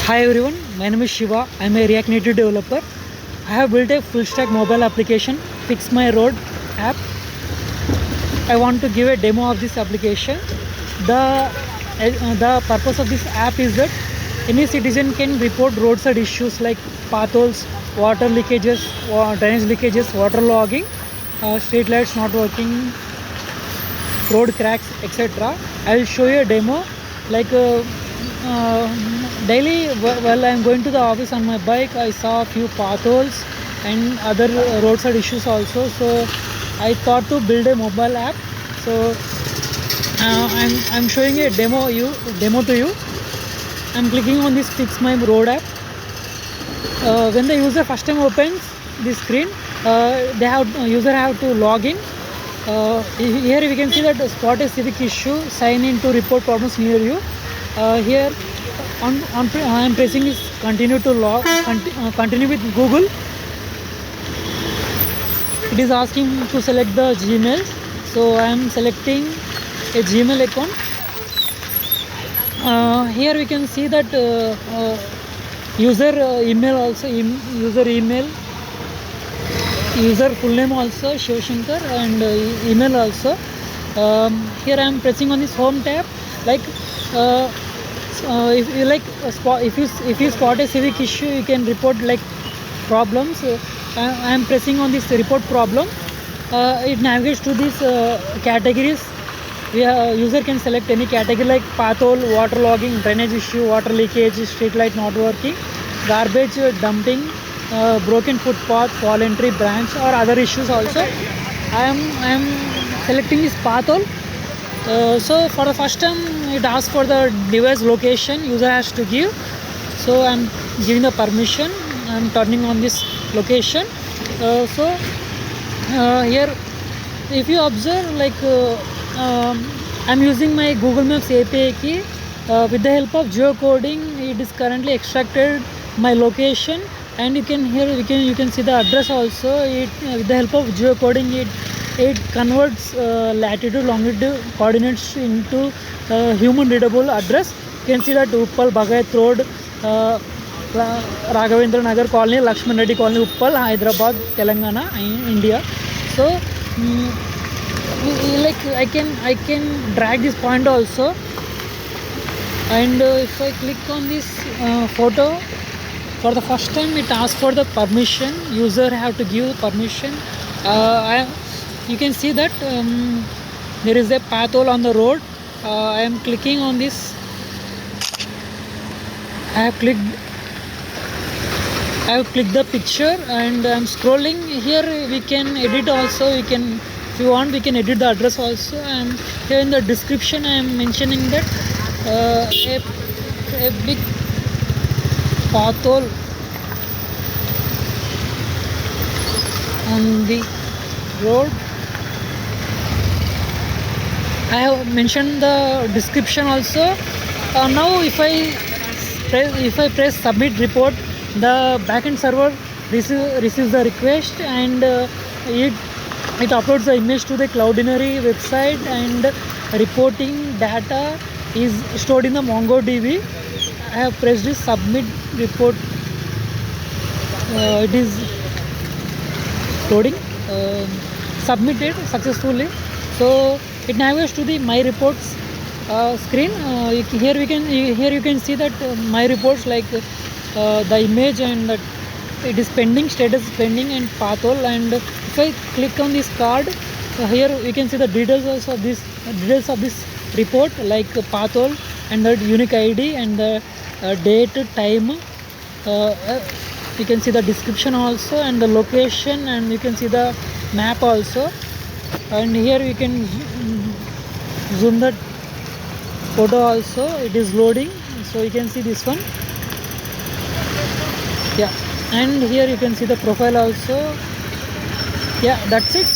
Hi everyone, my name is Shiva. I am a React Native developer. I have built a full stack mobile application, Fix My Road app. I want to give a demo of this application. The purpose of this app is that any citizen can report roadside issues like potholes, water leakages, drainage leakages, water logging, street lights not working, road cracks, etc. I will show you a demo like daily while I am going to the office on my bike. I saw a few potholes and other roadside issues also, so I thought to build a mobile app. So I'm showing a demo to you. I'm clicking on this Fix My Road app. When the user first time opens this screen, user have to log in. Here we can see that spot a civic issue, sign in to report problems near you. Here I am pressing this continue to continue with Google. It is asking to select the Gmail, so I am selecting a Gmail account. Here we can see that user email also, user full name also Shivashankar, and email also. Here I am pressing on this home tab. Like if you if you spot a civic issue, you can report like problems. I am pressing on this report problem. It navigates to these categories. User can select any category like pothole, water logging, drainage issue, water leakage, street light not working, garbage dumping, broken footpath, fallen tree branch, or other issues also. I am selecting this pothole. So for the first time it asks for the device location user has to give, so I'm giving the permission. I'm turning on this location. Here if you observe, like I'm using my Google Maps API key. With the help of geocoding, it is currently extracted my location, and you can see the address also. With the help of geocoding, it converts latitude longitude coordinates into human readable address. You can see that Uppal Bhagayat Road, Raghavendra Nagar Colony, Lakshman Reddy Colony, Uppal, Hyderabad, Telangana, India. So like I can drag this point also, and if I click on this photo, for the first time it asks for the permission. User have to give permission. You can see that there is a pothole on the road. I am clicking on this. I have clicked the picture, and I am scrolling. Here we can edit also. If you want, we can edit the address also. And here in the description I am mentioning that a big pothole on the road. I have mentioned the description also. Now if I press submit report, the backend server receives the request, and it uploads the image to the Cloudinary website, and reporting data is stored in the MongoDB. I have pressed this submit report. It is loading. Submitted successfully. So it navigates to the my reports screen. Here you can see that my reports, like the image, and that it is pending, status is pending, and pothole. And if I click on this card, here you can see the details of this report, like pothole and the unique ID and the date, time. You can see the description also, and the location, and you can see the map also. And here you can zoom that photo also. It is loading, so you can see this one. Yeah, and here you can see the profile also. Yeah, that's it.